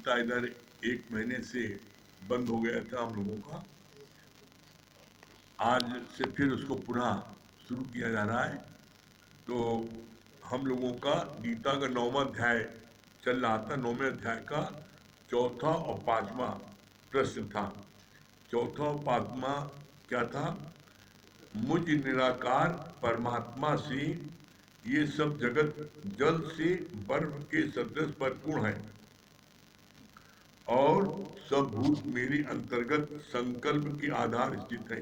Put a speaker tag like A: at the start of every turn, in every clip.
A: गीता इधर 1 महीने से बंद हो गया था हम लोगों का। आज से फिर उसको पुनः शुरू किया जा रहा है। तो हम लोगों का गीता का 9वां अध्याय चल रहा था। 9वें अध्याय का चौथा और 5वां प्रश्न था। चौथा और 5वां क्या था? मुझ निराकार परमात्मा से ये सब जगत जल से बर्फ के सदृश परिपूर्ण है और सब भूत मेरे अंतर्गत संकल्प के आधार स्थित है,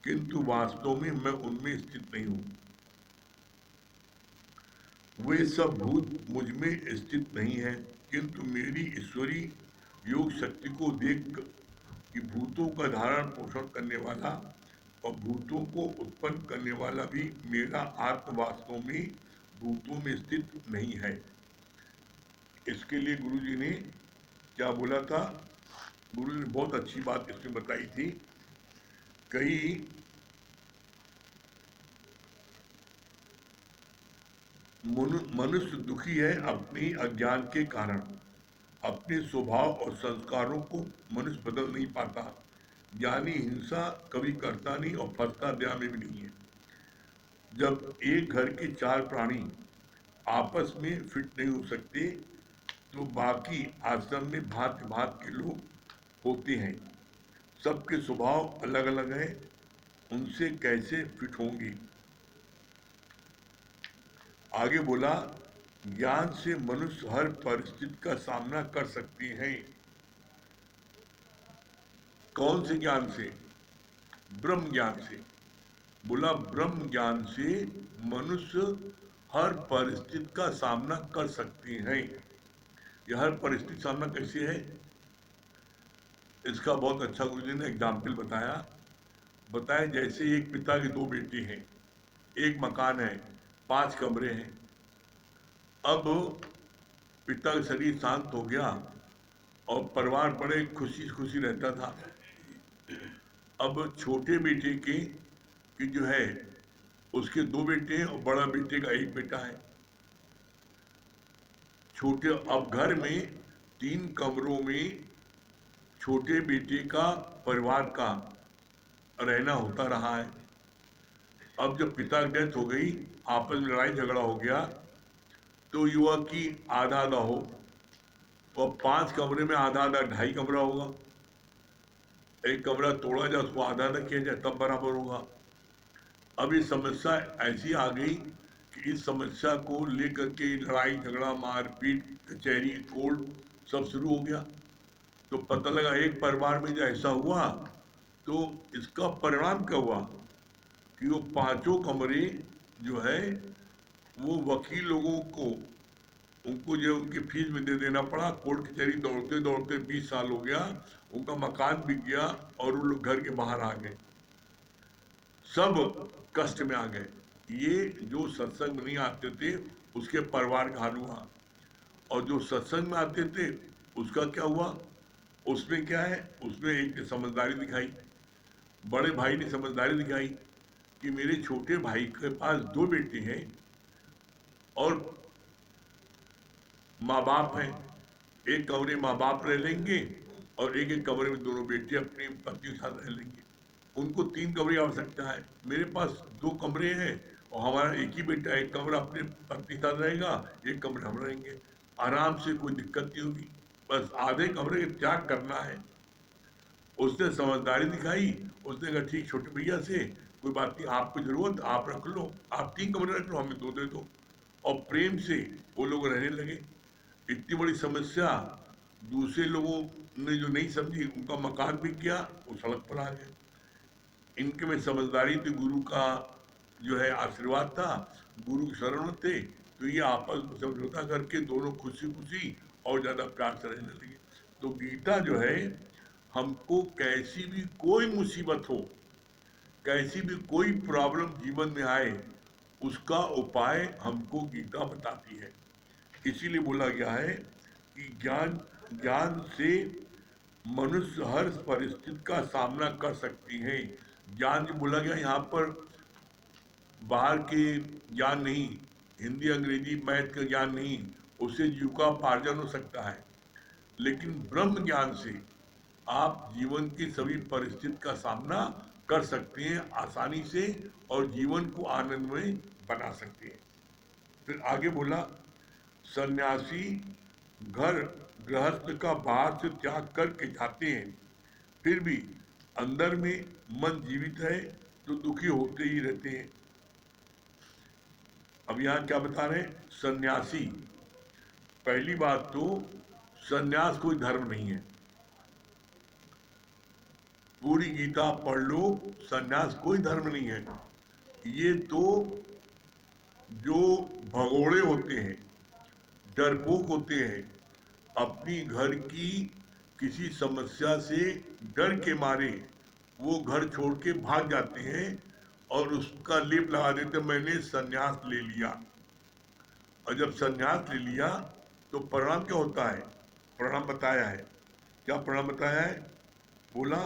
A: किंतु वास्तव में मैं उनमें स्थित नहीं हूं। वे सब भूत मुझ में स्थित नहीं है, किंतु मेरी ईश्वरी योग शक्ति को देख कि भूतों का धारण पोषण करने वाला और भूतों को उत्पन्न करने वाला भी मेरा आत्म वास्तव में भूतों में स्थित नहीं है। इसके लिए गुरु जी ने क्या बोला था? गुरु जी ने बहुत अच्छी बात इसमें बताई थी। कई मनुष्य दुखी है अपनी अज्ञान के कारण। अपने स्वभाव और संस्कारों को मनुष्य बदल नहीं पाता। ज्ञानी हिंसा कभी करता नहीं और फंसता दया में भी नहीं है। जब एक घर के 4 प्राणी आपस में फिट नहीं हो सकते तो बाकी आश्रम में भांति भांति के लोग होते हैं। सबके स्वभाव अलग अलग है, उनसे कैसे फिट होंगे? आगे बोला, ज्ञान से मनुष्य हर परिस्थिति का सामना कर सकते हैं। कौन से ज्ञान से? ब्रह्म ज्ञान से। बोला ब्रह्म ज्ञान से मनुष्य हर परिस्थिति का सामना कर सकते हैं। यह हर परिस्थिति सामना कैसे है? इसका बहुत अच्छा गुरुजी ने एग्जाम्पल बताया जैसे एक पिता के 2 बेटे हैं, एक मकान है, 5 कमरे हैं। अब पिता का शरीर शांत हो गया और परिवार बड़े खुशी खुशी रहता था। अब छोटे बेटे की जो है उसके 2 बेटे हैं और बड़ा बेटे का 1 बेटा है। छोटे अब घर में 3 कमरों में छोटे बेटे का परिवार का रहना होता रहा है। अब जब पिता की डेथ हो गई, आपस में लड़ाई झगड़ा हो गया, तो युवा की आधा आधा हो, तो 5 कमरे में आधा आधा 2.5 कमरा होगा। एक कमरा तोड़ा जाए, उसको आधा आधा किया जाए, तब बराबर होगा। अब ये समस्या ऐसी आ गई कि इस समस्या को लेकर के लड़ाई झगड़ा मारपीट कचहरी कोर्ट सब शुरू हो गया। तो पता लगा एक परिवार में जो ऐसा हुआ तो इसका परिणाम क्या हुआ कि वो 5 कमरे जो है वो वकील लोगों को उनको जो उनकी फीस में दे देना पड़ा। कोर्ट कचहरी दौड़ते दौड़ते 20 साल हो गया, उनका मकान बिक गया और वो लोग घर के बाहर आ गए, सब कष्ट में आ गए। ये जो सत्संग नहीं आते थे उसके परिवार का हाल हुआ, और जो सत्संग में आते थे उसका क्या हुआ? उसमें क्या है, उसमें एक ने समझदारी दिखाई, बड़े भाई ने समझदारी दिखाई कि मेरे छोटे भाई के पास 2 बेटे हैं और माँ बाप हैं, एक कमरे माँ बाप रह लेंगे और एक एक कमरे में दोनों बेटे अपनी पत्नी के साथ रह लेंगे। उनको 3 कमरे की आवश्यकता है, मेरे पास 2 कमरे हैं और हमारा एक ही बेटा, एक कमरा अपने पत्नी के साथ रहेगा, एक कमरे हम रहेंगे, आराम से, कोई दिक्कत नहीं होगी। बस आधे कमरे का त्याग करना है। उसने समझदारी दिखाई, उसने कहा ठीक छोटे भैया से कोई बात नहीं, आपको जरूरत आप रख लो, आप 3 कमरे रख लो, हमें 2 दे दो। और प्रेम से वो लोग रहने लगे। इतनी बड़ी समस्या दूसरे लोगों ने जो नहीं समझी, उनका मकान बिक गया, वो सड़क पर आ गए। इनके में समझदारी थी, गुरु का जो है आशीर्वाद था, गुरु की शरण में थे, तो ये आपस में समझौता करके दोनों खुशी खुशी और ज्यादा प्यार से रहने लगे। तो गीता जो है हमको कैसी भी कोई मुसीबत हो, कैसी भी कोई प्रॉब्लम जीवन में आए, उसका उपाय हमको गीता बताती है। इसीलिए बोला गया है कि ज्ञान से मनुष्य हर परिस्थिति का सामना कर सकती है। ज्ञान जो बोला गया यहाँ पर बाहर के ज्ञान नहीं, हिंदी अंग्रेजी मैथ का ज्ञान नहीं, उससे जीविका पार्जन हो सकता है। लेकिन ब्रह्म ज्ञान से आप जीवन की सभी परिस्थिति का सामना कर सकते हैं आसानी से और जीवन को आनंदमय बना सकते हैं। फिर आगे बोला, सन्यासी घर गृहस्थ का बाहर से त्याग करके जाते हैं, फिर भी अंदर में मन जीवित है तो दुखी होते ही रहते हैं। अब यहाँ क्या बता रहे हैं? सन्यासी, पहली बात तो सन्यास कोई धर्म नहीं है। पूरी गीता पढ़ लो, सन्यास कोई धर्म नहीं है। ये तो जो भगोड़े होते हैं, डरपोक होते हैं, अपनी घर की किसी समस्या से डर के मारे वो घर छोड़ के भाग जाते हैं और उसका लेप लगा देते, मैंने सन्यास ले लिया। और जब सन्यास ले लिया तो परिणाम क्या होता है? परिणाम बताया है। क्या परिणाम बताया है? बोला,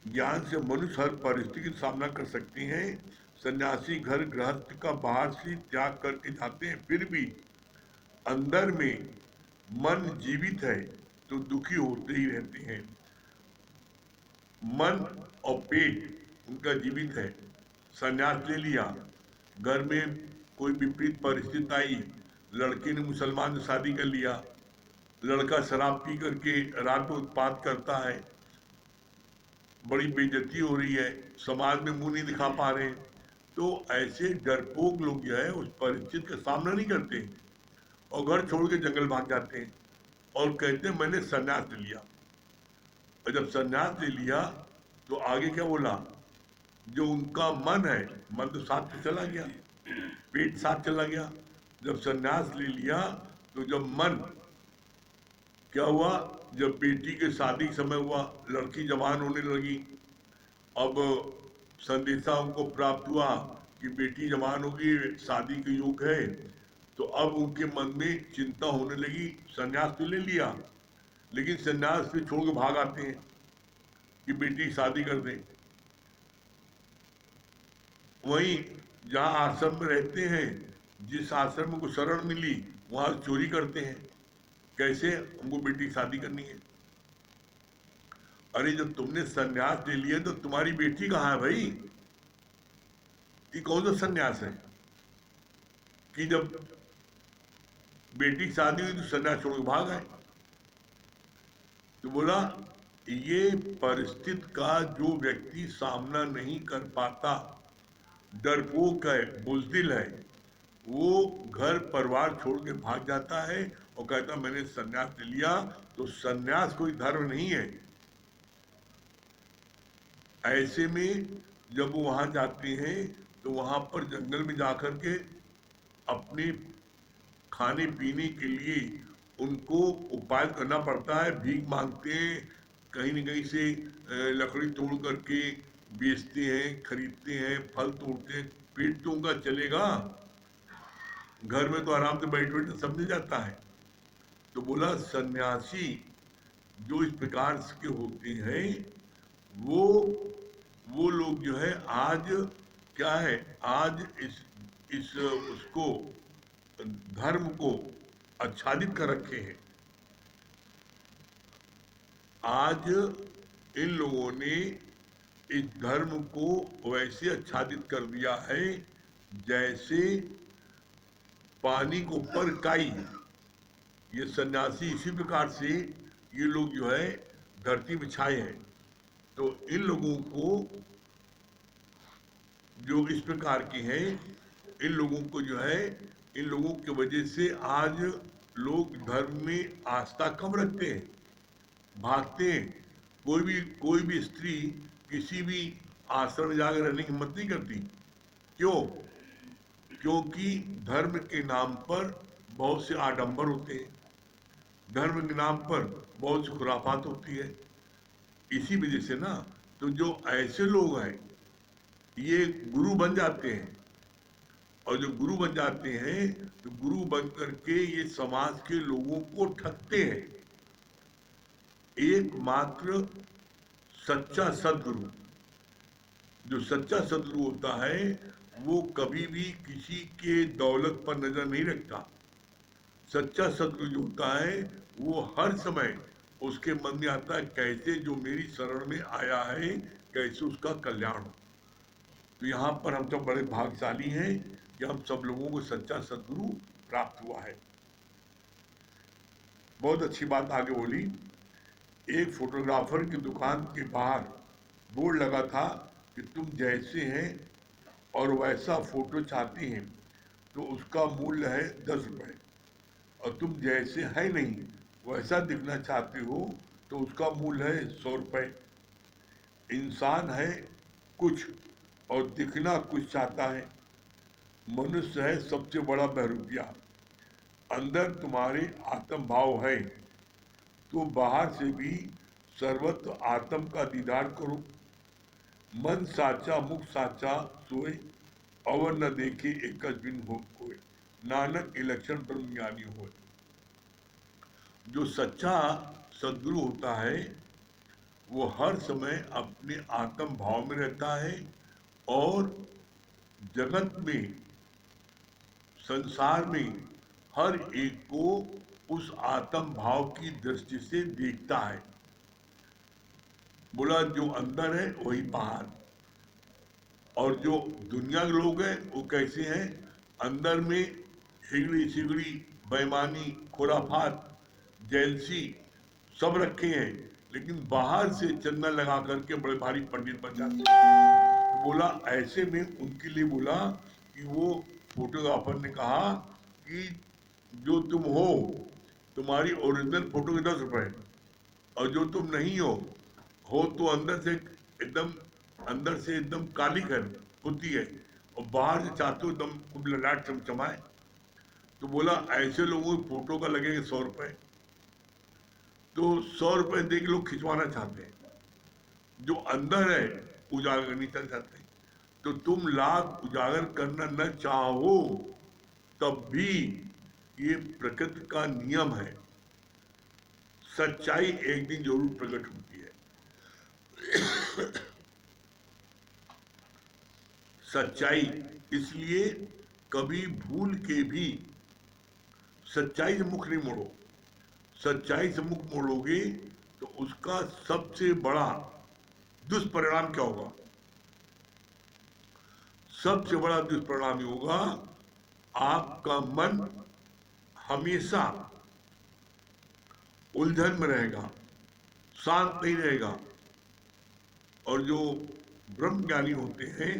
A: ज्ञान से मनुष्य हर परिस्थिति का सामना कर सकते हैं। सन्यासी घर गृहस्थ का बाहर से त्याग करके जाते हैं, फिर भी अंदर में मन जीवित है तो दुखी होते ही रहते हैं। मन और पेट उनका जीवित है। सन्यास ले लिया, घर में कोई विपरीत परिस्थिति आई, लड़के ने मुसलमान से शादी कर लिया, लड़का शराब पी करके रात में उत्पात करता है, बड़ी बेइज्जती हो रही है, समाज में मुंह नहीं दिखा पा रहे, तो ऐसे डरपोक लोग जो है उस परिस्थिति का सामना नहीं करते और घर छोड़ के जंगल भाग जाते हैं और कहते हैं मैंने सन्यास ले लिया। और जब सन्यास ले लिया तो आगे क्या बोला? जो उनका मन है, मन तो साथ में चला गया, पेट साथ चला गया। जब सन्यास ले लिया तो जब मन क्या हुआ? जब बेटी के शादी समय हुआ, लड़की जवान होने लगी, अब संदेशा उनको प्राप्त हुआ कि बेटी जवान होगी, शादी के योग है, तो अब उनके मन में चिंता होने लगी। सन्यास तो ले लिया लेकिन सन्यास से छोड़ के भाग आते हैं कि बेटी शादी कर दें। वहीं जहाँ आश्रम में रहते हैं, जिस आश्रम में को शरण मिली वहां चोरी करते हैं। कैसे? हमको बेटी शादी करनी है। अरे जब तुमने सन्यास ले लिया तो तुम्हारी बेटी कहाँ है भाई? ये कौन सा सन्यास है कि जब बेटी शादी हुई तो सन्यास छोड़ के भाग आए? तो बोला, ये परिस्थिति का जो व्यक्ति सामना नहीं कर पाता, डरपोक है, बुज़दिल है, वो घर परिवार छोड़ के भाग जाता है और कहता मैंने सन्यास ले लिया। तो सन्यास कोई धर्म नहीं है। ऐसे में जब वो वहां जाते हैं तो वहां पर जंगल में जाकर के अपने खाने पीने के लिए उनको उपाय करना पड़ता है, भीख मांगते हैं, कहीं न कहीं से लकड़ी तोड़ करके बेचते हैं, खरीदते हैं, फल तोड़ते हैं, पेट तो उनका चलेगा, घर में तो आराम से बैठ बैठ सब मिल जाता है। तो बोला सन्यासी जो इस प्रकार के होते हैं वो लोग जो है आज क्या है, आज इस उसको धर्म को आच्छादित कर रखे हैं। आज इन लोगों ने इस धर्म को वैसे आच्छादित कर दिया है जैसे पानी को ऊपर काई। ये सन्यासी इसी प्रकार से ये लोग जो है धरती में छाए हैं। तो इन लोगों को जो इस प्रकार के हैं, इन लोगों को जो है, इन लोगों की वजह से आज लोग धर्म में आस्था कम रखते हैं, भागते हैं। कोई भी स्त्री किसी भी आश्रम में जाकर रहने की हिम्मत नहीं करती। क्यों? क्योंकि धर्म के नाम पर बहुत से आडंबर होते हैं, धर्म के नाम पर बहुत सी खुराफात होती है। इसी वजह से ना, तो जो ऐसे लोग हैं ये गुरु बन जाते हैं, और जो गुरु बन जाते हैं तो गुरु बन करके ये समाज के लोगों को ठगते हैं। एकमात्र सच्चा सदगुरु, जो सच्चा सदगुरु होता है वो कभी भी किसी के दौलत पर नजर नहीं रखता। सच्चा सदगुरु जो होता है वो हर समय उसके मन में आता है कैसे जो मेरी शरण में आया है कैसे उसका कल्याण हो। तो यहाँ पर हम सब बड़े भाग्यशाली हैं कि हम सब लोगों को सच्चा सदगुरु प्राप्त हुआ है। बहुत अच्छी बात आगे बोली। एक फोटोग्राफर की दुकान के बाहर बोर्ड लगा था कि तुम जैसे हैं और वैसा फोटो चाहती हैं तो उसका मूल्य है 10 रुपये, और तुम जैसे है नहीं वैसा दिखना चाहते हो तो उसका मूल्य है 100 रुपये। इंसान है कुछ और दिखना कुछ चाहता है। मनुष्य है सबसे बड़ा बहरूपिया। अंदर तुम्हारे आत्म भाव है तो बाहर से भी सर्वत्र आत्म का दीदार करो। मन साचा मुख साचा सोए, अवर न देखे एक बिन हो कोई, नानक के लक्षण ब्रह्म ज्ञानी हो। जो सच्चा सदगुरु होता है वो हर समय अपने आत्म भाव में रहता है और जगत में संसार में हर एक को उस आत्म भाव की दृष्टि से देखता है। बोला जो अंदर है वही बाहर। और जो दुनिया के लोग हैं वो कैसे हैं, अंदर में हिगड़ी सिगड़ी बेईमानी खुराफात जैलसी सब रखे हैं, लेकिन बाहर से चंदन लगा करके बड़े भारी पंडित बन जाते हैं। तो बोला ऐसे में उनके लिए बोला कि वो फोटोग्राफर ने कहा कि जो तुम हो तुम्हारी ओरिजिनल फोटो के 10 रुपए, और जो तुम नहीं हो तो अंदर से एकदम काली कर होती है और बाहर से चाहते हो एकदम खूब ललाट चमचमाए। तो बोला ऐसे लोगों की फोटो का लगेगा 100 रुपए। तो 100 रुपए दे के लोग खिंचवाना चाहते हैं, जो अंदर है उजागर नहीं कर चाहते। तो तुम लाख उजागर करना न चाहो तब भी ये प्रकृति का नियम है, सच्चाई एक दिन जरूर प्रकट होती है। सच्चाई इसलिए कभी भूल के भी सच्चाई से मुख नहीं मोड़ो। सच्चाई से मुख मोड़ोगे तो उसका सबसे बड़ा दुष्परिणाम क्या होगा? सबसे बड़ा दुष्परिणाम ये होगा आपका मन हमेशा उलझन में रहेगा, शांत नहीं रहेगा। और जो ब्रह्म ज्ञानी होते हैं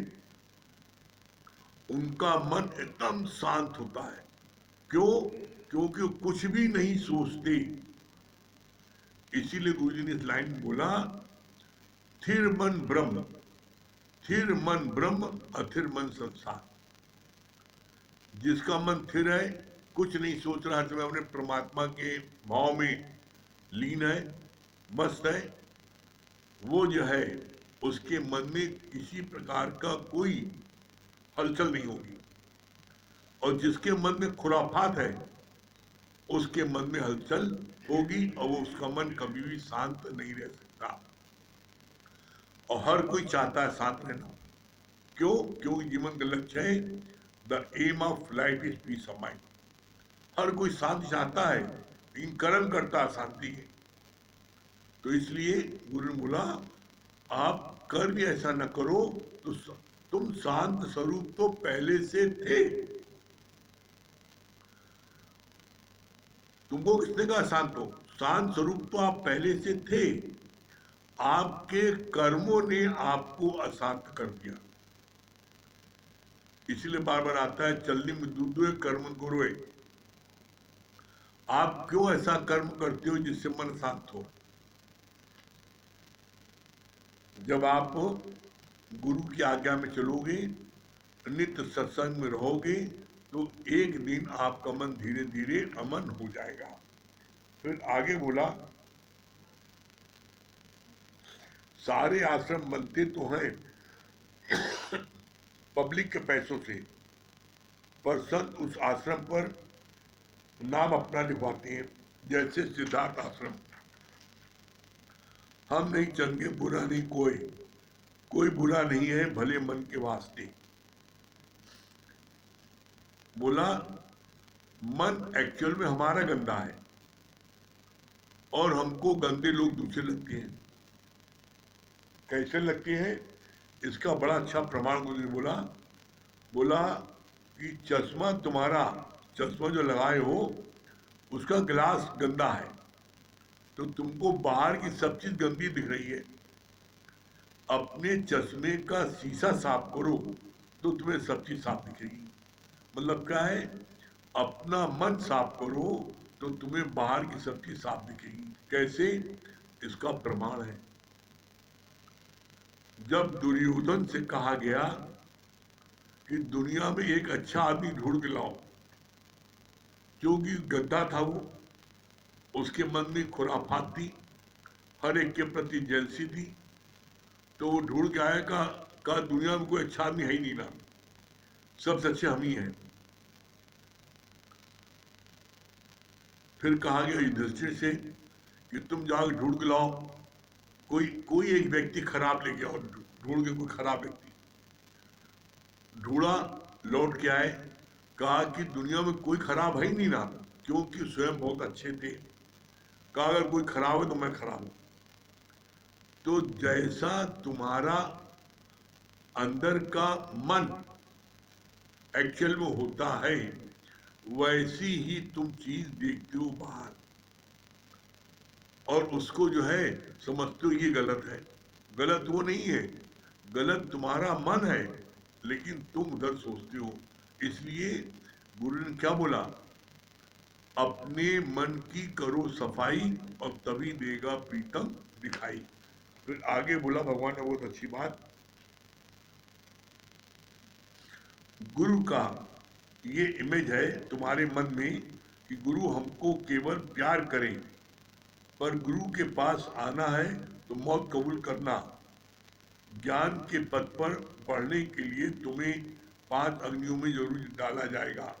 A: उनका मन एकदम शांत होता है। क्यों? क्योंकि वो कुछ भी नहीं सोचते। इसीलिए गुरु जी ने इस लाइन में बोला थिर मन ब्रह्म, थिर मन ब्रह्म, अथिर मन संसार। जिसका मन थिर है, कुछ नहीं सोच रहा, समय अपने परमात्मा के भाव में लीन है, मस्त है, वो जो है उसके मन में किसी प्रकार का कोई हलचल नहीं होगी। और जिसके मन में खुराफात है उसके मन में हलचल होगी और वो उसका मन कभी भी शांत नहीं रह सकता। और हर कोई चाहता है शांत रहना। क्यों? क्योंकि जीवन का लक्ष्य है the aim of life is peace of mind. हर कोई शांति चाहता है लेकिन कर्म करता है शांति के। तो इसलिए गुरु ने बोला आप कर भी ऐसा न करो तो तुम शांत स्वरूप तो पहले से थे। तुमको किसने कहा शांत हो? शांत स्वरूप तो आप पहले से थे, आपके कर्मों ने आपको अशांत कर दिया। इसलिए बार बार आता है चलनी में दूधे कर्म गुरुए। आप क्यों ऐसा कर्म करते हो जिससे मन शांत हो? जब आप गुरु की आज्ञा में चलोगे, नित्य सत्संग में रहोगे तो एक दिन आपका मन धीरे धीरे अमन हो जाएगा। फिर आगे बोला सारे आश्रम बनते तो हैं पब्लिक के पैसों से, पर संत उस आश्रम पर नाम अपना लिखवाते हैं, जैसे सिद्धार्थ आश्रम। हम नहीं चंगे बुरा नहीं कोई बुरा नहीं है भले मन के वास्ते। बोला मन एक्चुअल में हमारा गंदा है और हमको गंदे लोग दूसरे लगते हैं। कैसे लगते हैं? इसका बड़ा अच्छा प्रमाण मुझे बोला बोला कि चश्मा जो लगाए हो उसका ग्लास गंदा है, तो तुमको बाहर की सब चीज गंदी दिख रही है। अपने चश्मे का शीशा साफ करो तो तुम्हें सब चीज साफ दिखेगी। मतलब क्या है? अपना मन साफ करो तो तुम्हें बाहर की सब चीज साफ दिखेगी। कैसे? इसका प्रमाण है, जब दुर्योधन से कहा गया कि दुनिया में एक अच्छा आदमी ढूंढ के लाओ, क्योंकि गद्दा था वो, उसके मन में खुराफात थी, हर एक के प्रति जेलसी थी, तो वो ढूंढ के आया का दुनिया में कोई अच्छा आदमी है ही नहीं ना, सबसे अच्छे हम ही हैं। फिर कहा गया युधिष्ठिर से कि तुम जाओ ढूंढ के लाओ, कोई एक व्यक्ति खराब लेके आओ, ढूंढ के कोई खराब व्यक्ति। ढूंढा, लौट के आए, कहा कि दुनिया में कोई खराब है ही नहीं ना, क्योंकि स्वयं बहुत अच्छे थे। कहा अगर कोई खराब है तो मैं खराब हूं। तो जैसा तुम्हारा अंदर का मन एक्चुअल में होता है, वैसी ही तुम चीज देखते हो बाहर, और उसको जो है समझते हो ये गलत है। गलत वो नहीं है, गलत तुम्हारा मन है, लेकिन तुम उधर सोचते हो। इसलिए गुरु ने क्या बोला? अपने मन की करो सफाई और तभी देगा प्रीतम दिखाई। फिर आगे बोला भगवान ने बहुत अच्छी बात, गुरु का ये इमेज है तुम्हारे मन में कि गुरु हमको केवल प्यार करें, पर गुरु के पास आना है तो मौत कबूल करना। ज्ञान के पद पर बढ़ने के लिए तुम्हें 5 अग्नियों में जरूर डाला जाएगा।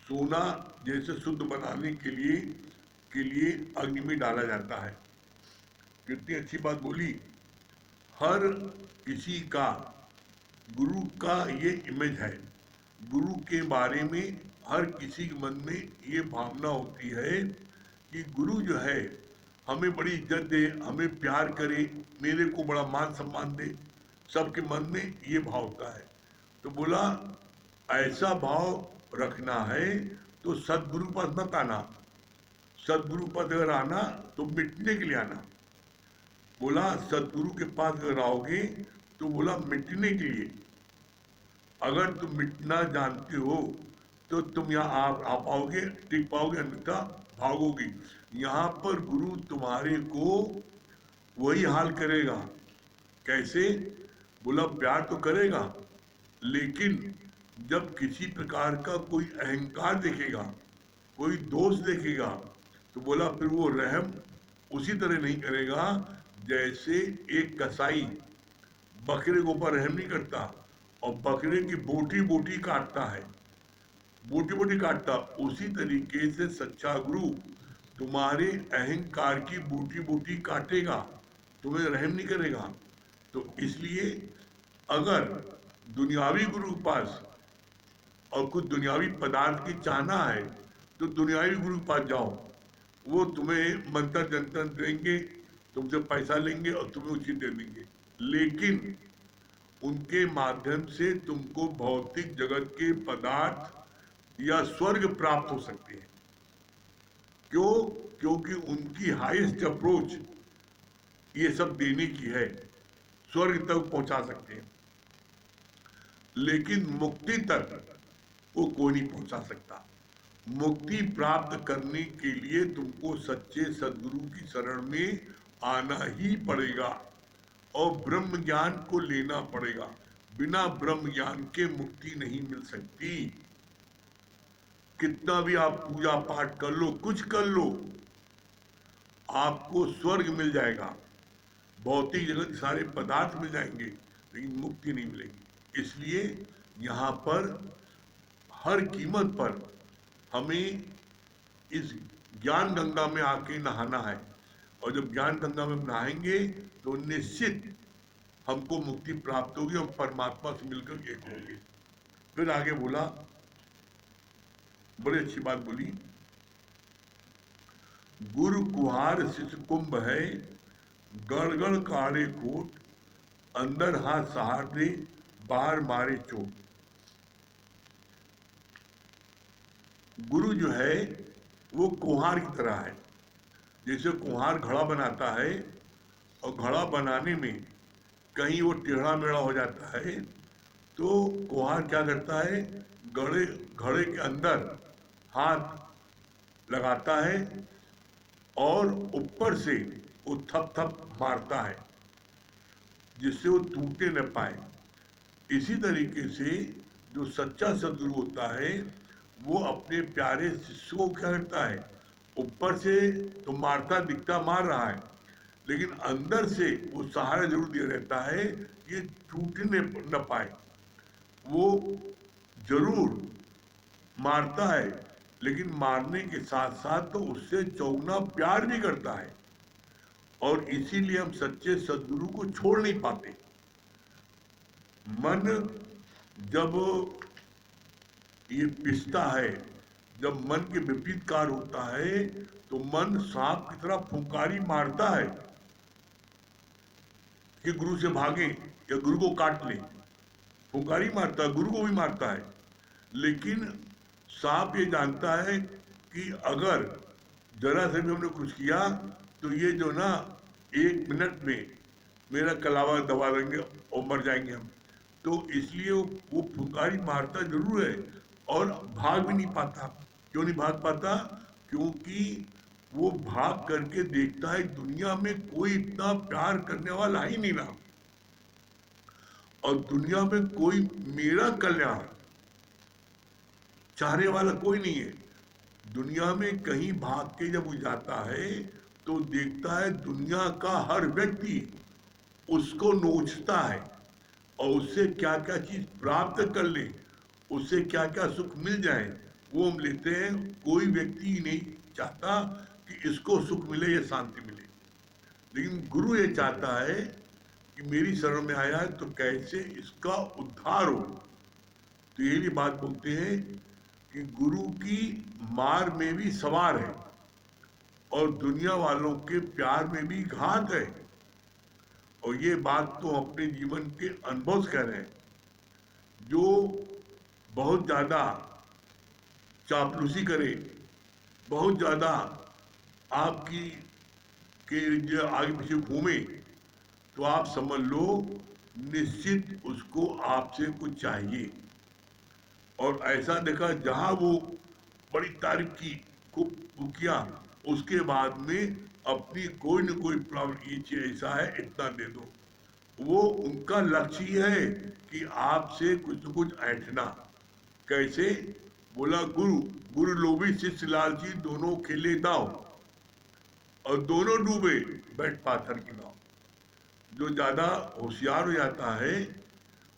A: सोना जैसे शुद्ध बनाने के लिए अग्नि में डाला जाता है। कितनी अच्छी बात बोली। हर किसी का गुरु का ये इमेज है, गुरु के बारे में हर किसी के मन में ये भावना होती है कि गुरु जो है हमें बड़ी इज्जत दे, हमें प्यार करे, मेरे को बड़ा मान सम्मान दे, सबके मन में ये भाव होता है। तो बोला ऐसा भाव रखना है तो सदगुरु पास मत आना, सदगुरु पास अगर आना तो मिटने के लिए आना। बोला सदगुरु के पास अगर आओगे तो बोला मिटने के लिए। अगर तुम मिटना जानते हो तो तुम यहाँ आ पाओगे, टिक पाओगे, अन्यथा भागोगे। यहाँ पर गुरु तुम्हारे को वही हाल करेगा। कैसे? बोला प्यार तो करेगा, लेकिन जब किसी प्रकार का कोई अहंकार देखेगा, कोई दोष देखेगा, तो बोला फिर वो रहम उसी तरह नहीं करेगा जैसे एक कसाई बकरे के ऊपर रहम नहीं करता और बकरे की बोटी बोटी काटता है, बोटी बोटी काटता। उसी तरीके से सच्चा गुरु तुम्हारे अहंकार की बोटी बोटी काटेगा, तुम्हें रहम नहीं करेगा। तो इसलिए अगर दुनियावी गुरु के पास और कुछ दुनियावी पदार्थ की चाहना है तो दुनियावी गुरु के पास जाओ, वो तुम्हें मंत्र जंतर देंगे, तुमसे पैसा लेंगे और तुम्हें उचित दे देंगे, लेकिन उनके माध्यम से तुमको भौतिक जगत के पदार्थ या स्वर्ग प्राप्त हो सकते हैं। क्यों? क्योंकि उनकी हाईएस्ट अप्रोच ये सब देने की है, स्वर्ग तक पहुंचा सकते हैं, लेकिन मुक्ति तक वो कोई नहीं पहुंचा सकता। मुक्ति प्राप्त करने के लिए तुमको सच्चे सदगुरु की शरण में आना ही पड़ेगा और ब्रह्म ज्ञान को लेना पड़ेगा। बिना ब्रह्म ज्ञान के मुक्ति नहीं मिल सकती। कितना भी आप पूजा पाठ कर लो, कुछ कर लो, आपको स्वर्ग मिल जाएगा, भौतिक जगत सारे पदार्थ मिल जाएंगे, लेकिन मुक्ति नहीं मिलेगी। इसलिए यहाँ पर हर कीमत पर हमें इस ज्ञान गंगा में आके नहाना है, और जब ज्ञान गंगा में नहाएंगे तो निश्चित हमको मुक्ति प्राप्त होगी और परमात्मा से मिलकर एक होंगे। फिर आगे बोला बड़ी अच्छी बात बोली। गुरु कुहार शिष्य कुंभ है, गड़ गड़ काढ़े कोट, अंदर हाथ सहारे बाहर मारे चोट। गुरु जो है वो कुहार की तरह है। जैसे कुहार घड़ा बनाता है और घड़ा बनाने में कहीं वो टेढ़ा मेढ़ा हो जाता है, तो कुहार क्या करता है, घड़े घड़े के अंदर हाथ लगाता है और ऊपर से वो थप थप मारता है जिससे वो टूटे न पाए। इसी तरीके से जो सच्चा सदगुरु होता है वो अपने प्यारे शिष्य को क्या करता है, ऊपर से तो मारता दिखता मार रहा है, लेकिन अंदर से वो सहारा जरूर दिया रहता है ये टूटने न पाए। वो जरूर मारता है, लेकिन मारने के साथ साथ तो उससे चौगुना प्यार भी करता है। और इसीलिए हम सच्चे सदगुरु को छोड़ नहीं पाते। मन जब ये पिसता है, जब मन के विपरीत कार्य होता है, तो मन सांप की तरह फुंकारी मारता है कि गुरु से भागे या गुरु को काट ले। फुंकारी मारता है, गुरु को भी मारता है। लेकिन सांप ये जानता है कि अगर जरा से भी हमने कुछ किया तो ये जो ना 1 मिनट में मेरा कलावा दबा देंगे और मर जाएंगे हम। तो इसलिए वो फुंकारी मारता जरूर है और भाग भी नहीं पाता। क्यों नहीं भाग पाता? क्योंकि वो भाग करके देखता है दुनिया में कोई इतना प्यार करने वाला ही नहीं रहा, और दुनिया में कोई मेरा कल्याण चाहने वाला कोई नहीं है। दुनिया में कहीं भाग के जब वो जाता है तो देखता है दुनिया का हर व्यक्ति उसको नोचता है और उससे क्या क्या चीज प्राप्त कर ले, उससे क्या क्या सुख मिल जाए वो हम लेते हैं। कोई व्यक्ति नहीं चाहता कि इसको सुख मिले या शांति मिले, लेकिन गुरु ये चाहता है कि मेरी शरण में आया है तो कैसे इसका उद्धार हो। तो यही बात बोलते हैं कि गुरु की मार में भी सवार है और दुनिया वालों के प्यार में भी घात है। और ये बात तो अपने जीवन के अनुभव से कह रहे हैं। जो बहुत ज्यादा चापलूसी करे, बहुत ज्यादा आपकी के जो आगे पीछे घूमे, तो आप समझ लो निश्चित उसको आपसे कुछ चाहिए। और ऐसा देखा जहां वो बड़ी तारीफ की, खूब किया, उसके बाद में अपनी कोई न कोई प्रॉब्लम, ये चीज ऐसा है इतना दे दो। वो उनका लक्ष्य ही है कि आपसे कुछ न कुछ ऐंठना। कैसे? बोला गुरु गुरु लोभी शिष्य लालची दोनों खेले दाव, और दोनों डूबे बैठ पाथर की नाव। जो ज्यादा होशियार हो जाता है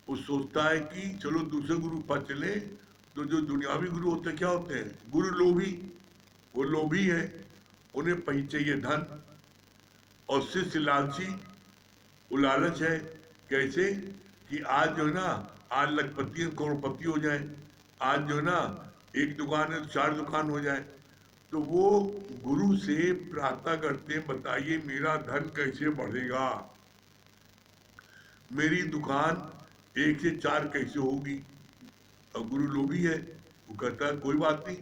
A: वो सोचता है कि चलो दूसरे गुरु पर चले। तो जो दुनियावी गुरु होते क्या होते हैं? गुरु लोभी, वो लोभी है, उन्हें पही चाहिए धन। और शिष्य लालची, वो लालच है। कैसे? कि आज जो है ना, आज लखपति करोड़पति हो जाए, आज जो है ना एक दुकान है तो 4 दुकान हो जाए। तो वो गुरु से प्रार्थना करते हैं, बताइए मेरा धन कैसे बढ़ेगा, मेरी दुकान 1 से 4 कैसे होगी। और गुरु लोभी है, वो कहता है कोई बात नहीं,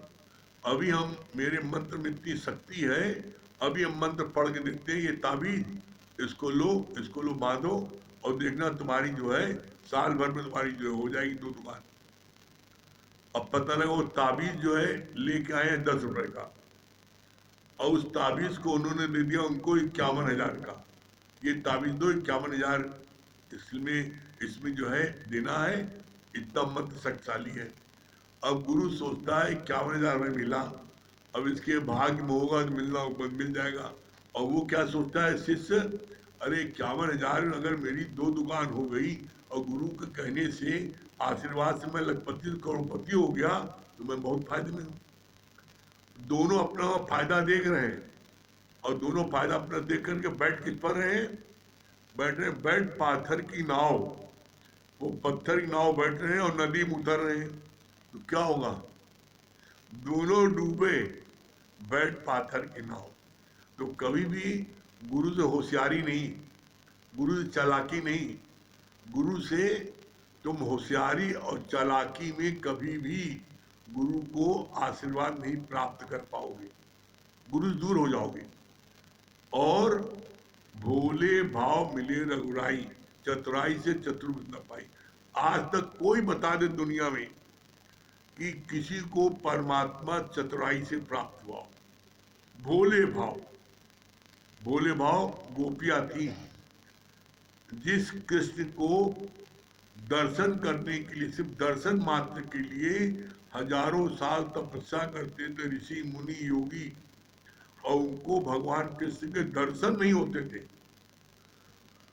A: अभी हम मेरे मंत्र में इतनी शक्ति है, अभी हम मंत्र पढ़ के देखते हैं, ये ताबीज इसको लो बांधो और देखना तुम्हारी जो है साल भर में तुम्हारी जो हो जाएगी 2 दुकान। अब पता लगा वो ताबीज जो है लेके आए हैं 10 रुपए का, और उस ताबीज को उन्होंने दे दिया उनको 51,000 का। ये ताबीज दो 51,000, इसमें जो है देना है, इतना मंत्र शक्तिशाली है। अब गुरु सोचता है 51,000 में मिला, अब इसके भाग्य में होगा तो मिल जाएगा। और वो क्या सोचता है शिष्य, अरे 51,000 अगर मेरी 2 दुकान हो गई और गुरु के कहने से आशीर्वाद से मैं लखपति करोड़पति हो गया तो मैं बहुत फायदे में हूँ। दोनों अपना फायदा देख रहे हैं, और दोनों फायदा अपना देख करके बैठ किस पर रहे हैं? बैठ रहे, बैठ पाथर की नाव। वो पत्थर की नाव बैठ रहे हैं और नदी में उतर रहे हैं। तो क्या होगा? दोनों डूबे बैठ पाथर की नाव। तो कभी भी गुरु से होशियारी नहीं, गुरु से चालाकी नहीं, गुरु से तुम होशियारी और चालाकी में कभी भी गुरु को आशीर्वाद नहीं प्राप्त कर पाओगे, गुरु से दूर हो जाओगे। और भोले भाव मिले रघुराई, चतुराई से चतुर्भुज न पाई। आज तक कोई बता दे दुनिया में कि किसी को परमात्मा चतुराई से प्राप्त हुआ। भोले भाव, भोले भाव गोपियां थी, जिस कृष्ण को दर्शन करने के लिए, सिर्फ दर्शन मात्र के लिए हजारों साल तपस्या करते थे ऋषि मुनि योगी, और उनको भगवान कृष्ण के दर्शन नहीं होते थे।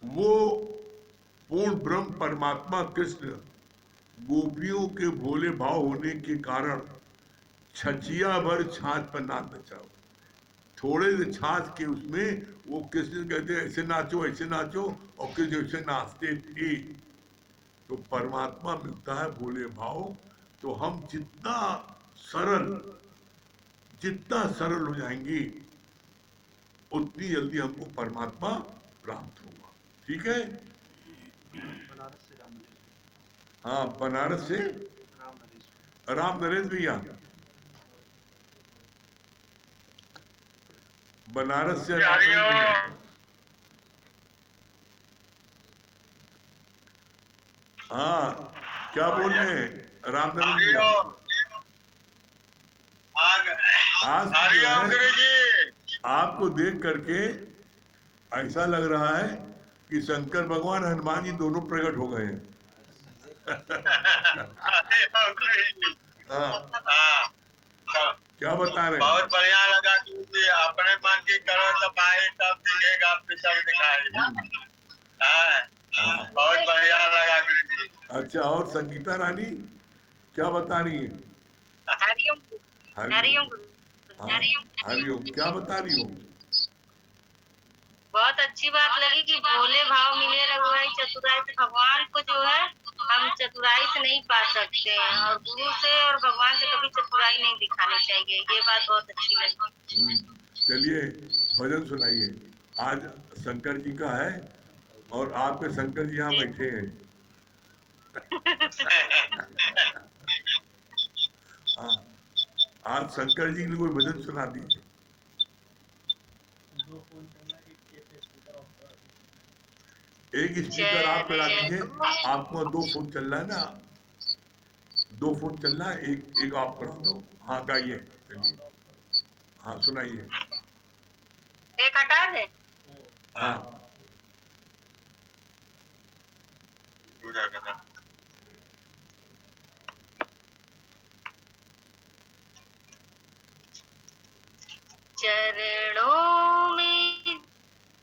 A: वो पूर्ण ब्रह्म परमात्मा कृष्ण गोपियों के भोले भाव होने के कारण छचिया भर छाछ पर नाच नचाओ, थोड़े से छाछ के उसमें वो कृष्ण कहते ऐसे नाचो ऐसे नाचो, और कृष्ण ऐसे नाचते थे। तो परमात्मा मिलता है भोले भाव। तो हम जितना सरल हो जाएंगे उतनी जल्दी हमको परमात्मा प्राप्त होगा। ठीक है। हाँ, बनारस से राम नरेश भैया, बनारस से राम नरेश भैया। हाँ, क्या बोल रहे हैं राम नरेश भैया? आज जो है आपको देख करके ऐसा लग रहा है कि शंकर भगवान हनुमान जी दोनों प्रकट हो गए हैं। हाँ, क्या बता रहे हैं?
B: बहुत बढ़िया लगा कि अपने मन की करो तो भाई तब दिखेगा फिसल दिखाई। बहुत बढ़िया लगा।
A: अच्छा, और संगीता रानी क्या बता रही है?
B: हरिओम।
A: हरिओम। हरिओम, क्या बता रही हो?
B: बहुत अच्छी बात लगी कि भोले भाव मिले रघुराई चतुराई से। भगवान को जो है हम चतुराई से नहीं पा सकते हैं, और गुरु से और भगवान से कभी चतुराई नहीं दिखानी चाहिए। ये बात बहुत अच्छी लगी।
A: चलिए भजन सुनाइए। आज शंकर जी का है और आपके शंकर जी यहाँ बैठे हैं। हाँ, आज शंकर जी के लिए कोई भजन सुना दीजिए। एक स्पीकर आप लगा दीजिए, आपको 2 फोन चल रहा है ना, 2 फोन चल रहा है, एक आप करा दो। हाँ गाइए, चलिए, हाँ सुनाइए।
B: एक हटा दे।
A: हाँ,
B: चरणों में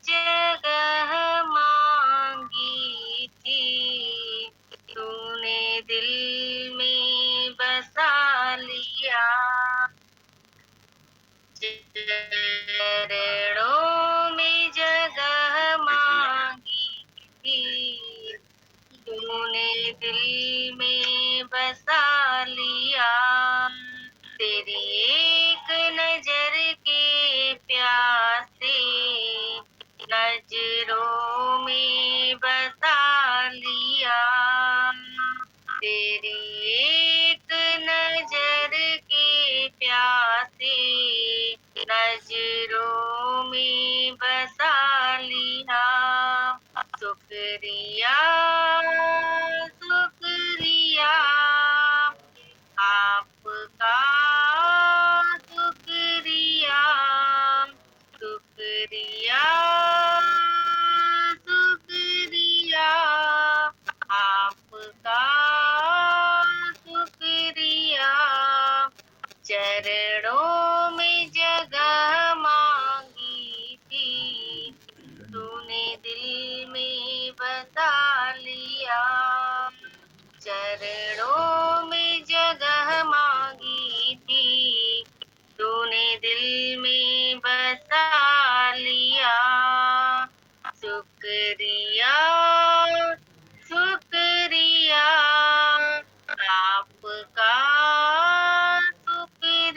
B: जगह मांगी थी, तूने दिल में बसा लिया। चरणों में जगह मांगी थी, तूने दिल में बसा लिया। तेरी एक नजर के प्यासे नजरों में बसा लिया। तेरी एक नजर के प्यासे नजरों में बसा लिया। शुक्रिया शुक्रिया आपका, शुक्रिया शुक्रिया शुक्रिया आपका, शुक्रिया। चरणों में जगह मांगी थी, तूने दिल में बसा लिया। चरणों में जगह मांगी थी, तूने दिल में बसा लिया। शुक्रिया शुक्रिया आपका, शुक्रिया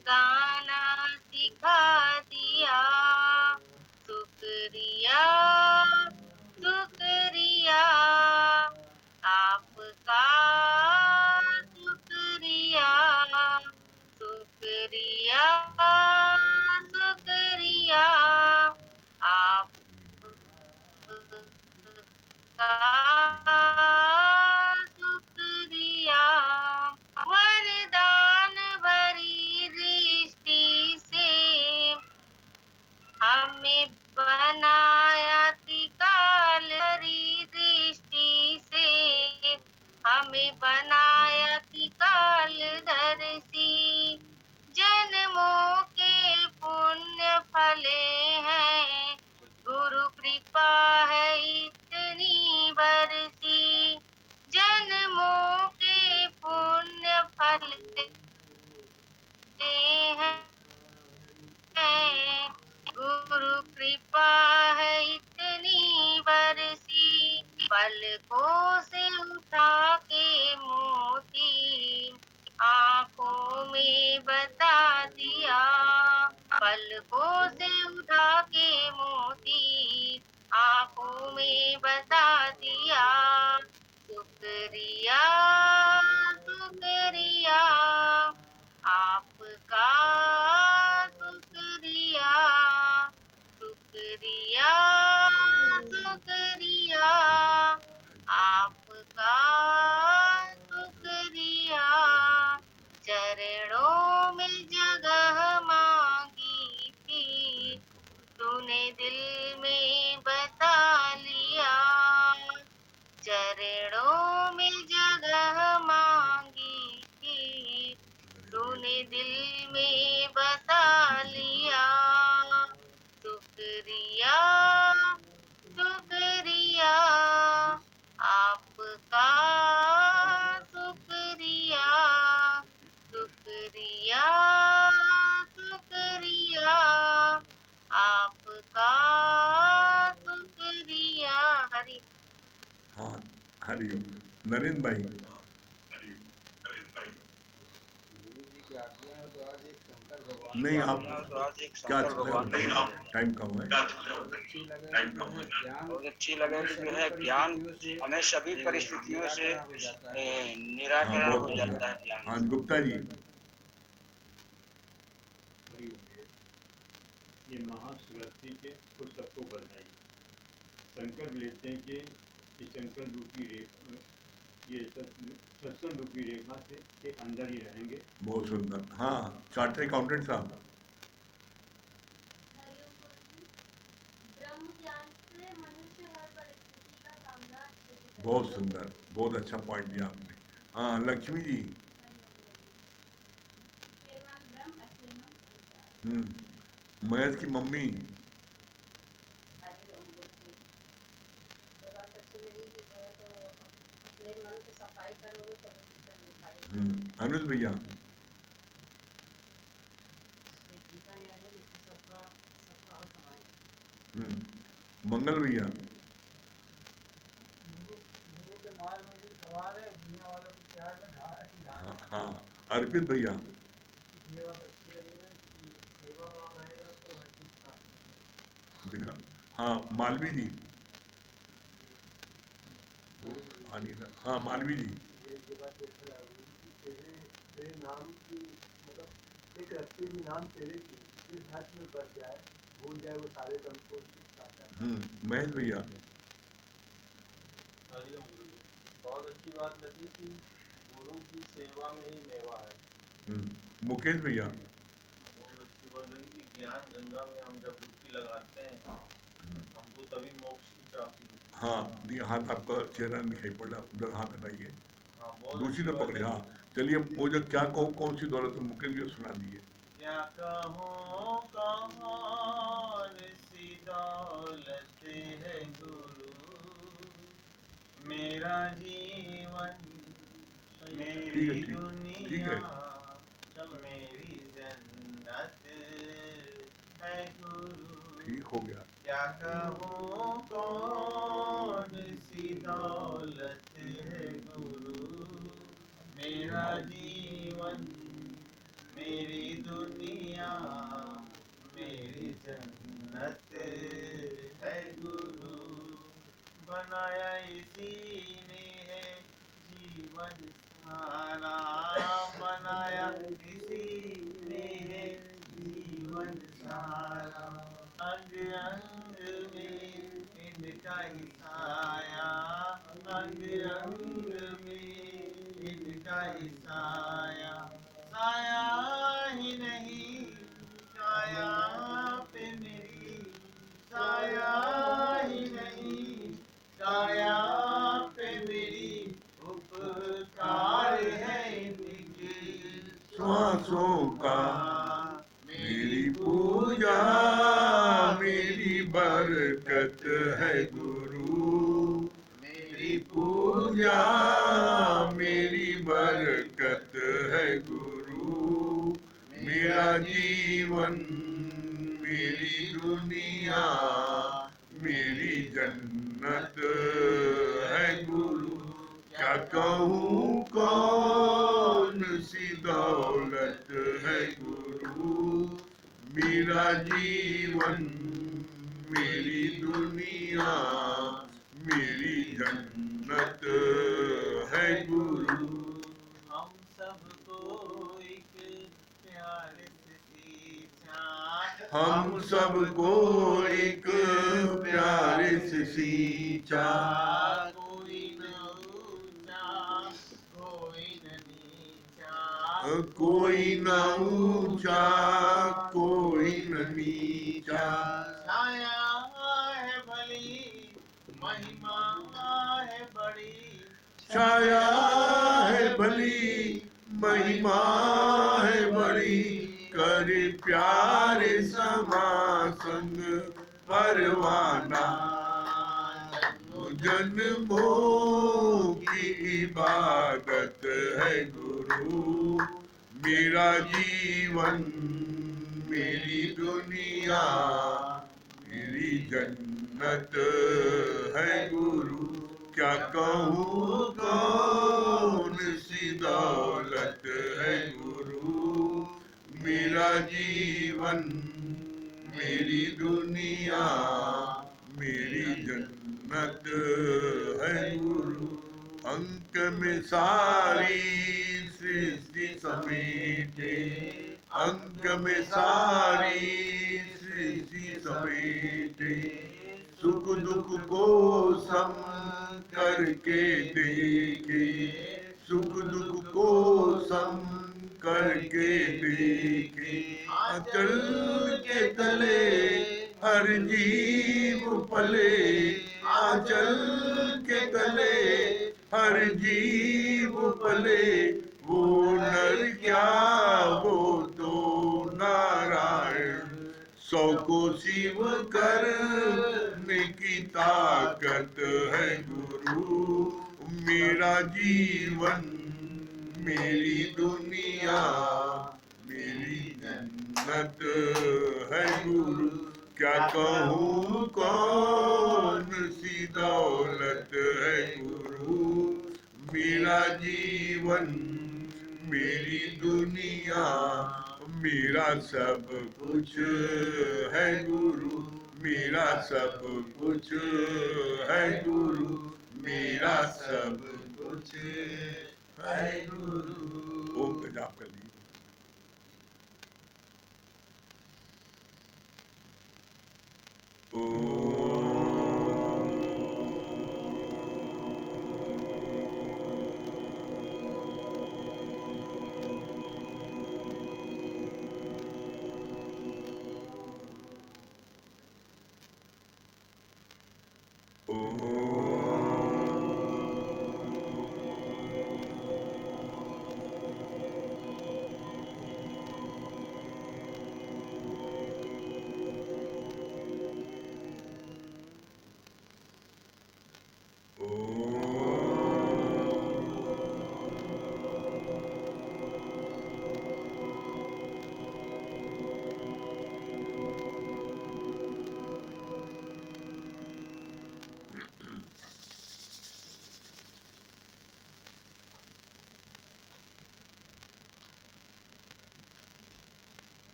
B: गाना सिखा दिया। शुक्रिया शुक्रिया आपका, शुक्रिया शुक्रिया शुक्रिया आपका, शुक्रिया। वरदान भरी दृष्टि से हमें बनाया त्रिकाल भरी दृष्टि से हमें बनाया त्रिकाल दर्शी। जन्मों के पुण्य फले हैं, गुरु कृपा है इतनी बरसी। जन्मों के पुण्य फले हैं, गुरु कृपा है इतनी बरसी। पलकों से उठा के मोती आंखों में बता दिया। पलकों से उठा के मोती आंखों में बता दिया। शुक्रिया शुक्रिया आपका, शुक्रिया शुक्रिया शुक्रिया आपका, शुक्रिया। चरणों में जगह मांगी थी, तूने दिल में बसा लिया। चरणों में जगह मांगी थी, तूने दिल में बसा लिया। शुक्रिया शुक्रिया आपका, शुक्रिया शुक्रिया शुक्रिया आपका, शुक्रिया। हरि
A: हाँ, हरिओम। नरेंद्र भाई, नहीं आप क्या टाइम कम है।
C: बहुत अच्छी लगे कि जो है ज्ञान हमें सभी परिस्थितियों से निराकरण हो जाता है ज्ञान।
A: हाँ गुप्ता जी,
D: ये महाशिवरात्रि के कुछ सबको बधाई। संकल्प लेते हैं कि इस संकल्प रूपी रेखा, ये सत्संग रूपी रेखा से के अंदर ही रहेंगे।
A: बहुत सुंदर। हाँ, चार्टर्ड अकाउंटेंट साहब, बहुत सुंदर, बहुत अच्छा पॉइंट दिया आपने। हाँ लक्ष्मी जी, महेश की मम्मी, अनुज भैया, मंगल भैया, हाँ अर्पित भैया, हाँ मालवी जी, हाँ मालवी जी,
E: एक रस्ते भी नाम तेरे की जिस हाथ में बच जाए भूल जाए वो सारे दम को।
A: महेश भैया,
F: बहुत अच्छी बात लगी कि गुरु की सेवा में ही मेवा है।
A: मुकेश भैया,
F: बहुत अच्छी बात लगी कि ज्ञान गंगा में हम जब डुबकी लगाते हैं हमको तभी मोक्ष की प्राप्ति होती है।
A: हाँ ये हाथ आपका चेहरा दिखाई पड़ रहा, उधर हाथ हटाइए,
F: हाँ,
A: दूसरी तरफ पकड़े। हाँ चलिए, वो जो क्या कौन सी दौलत है मुकेश भैया सुना दीजिए।
F: क्या कहूँ कहाँ सी दौलत है गुरु, मेरा जीवन मेरी दुनिया मेरी जन्नत है गुरु।
A: ठीक हो गया।
F: क्या कहूँ कौन सी दौलत है गुरु, मेरा जीवन मेरी दुनिया दुनिया मेरी जन्नत है गुरु, बनाया इसी ने है जीवन सारा, बनाया इसी ने है जीवन सारा, अंग अंग में इनका ही साया, अंग अंग में इनका ही साया, साया ही नहीं छाया पे मेरी, साया ही नहीं छाया पे मेरी, उपकार है इनके
A: श्वासों का मेरी पूजा, मेरी बरकत है गुरु, मेरी पूजा मेरी बरकत है गुरु, मेरा जीवन मेरी दुनिया मेरी जन्नत है गुरु, क्या कहूँ कौन सी दौलत है गुरु, मेरा जीवन मेरी दुनिया मेरी जन्नत है गुरु।
F: हम सबको एक प्यार से सींचा,
A: हम सबको एक प्यार से सींचा,
F: कोई न ऊंचा कोई न नीचा,
A: कोई न ऊंचा कोई न नीचा,
F: छाया है भली महिमा है बड़ी,
A: छाया है भली महिमा है बड़ी, कर प्यार समा संग परवाना, जन्मों की इबादत है गुरु, मेरा जीवन मेरी दुनिया मेरी जन्नत है गुरु, क्या कहूँ कौन सी दौलत है गुरु, मेरा जीवन मेरी दुनिया मेरी जन्नत है गुरु, अंक में सारी सृष्टि समेटे, अंक में सारी सृष्टि समेटे, सुख दुख को सम करके देखे, सुख दुख को सम करके देखे, अचल के तले हर जीव पले, आंचल के तले हर जीव पले, वो नर क्या वो तो नारायण, सौ को शिव करने की ताकत है गुरु, मेरा जीवन मेरी दुनिया मेरी जन्नत है गुरु, क्या कहूँ कौन सी दौलत है गुरु, मेरा जीवन मेरी दुनिया मेरा सब कुछ है गुरु, मेरा सब कुछ है गुरु, मेरा सब कुछ है गुरु। ओम का जाप कर लीजिए।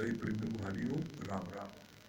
A: सही प्रेमी भाइयों, राम राम।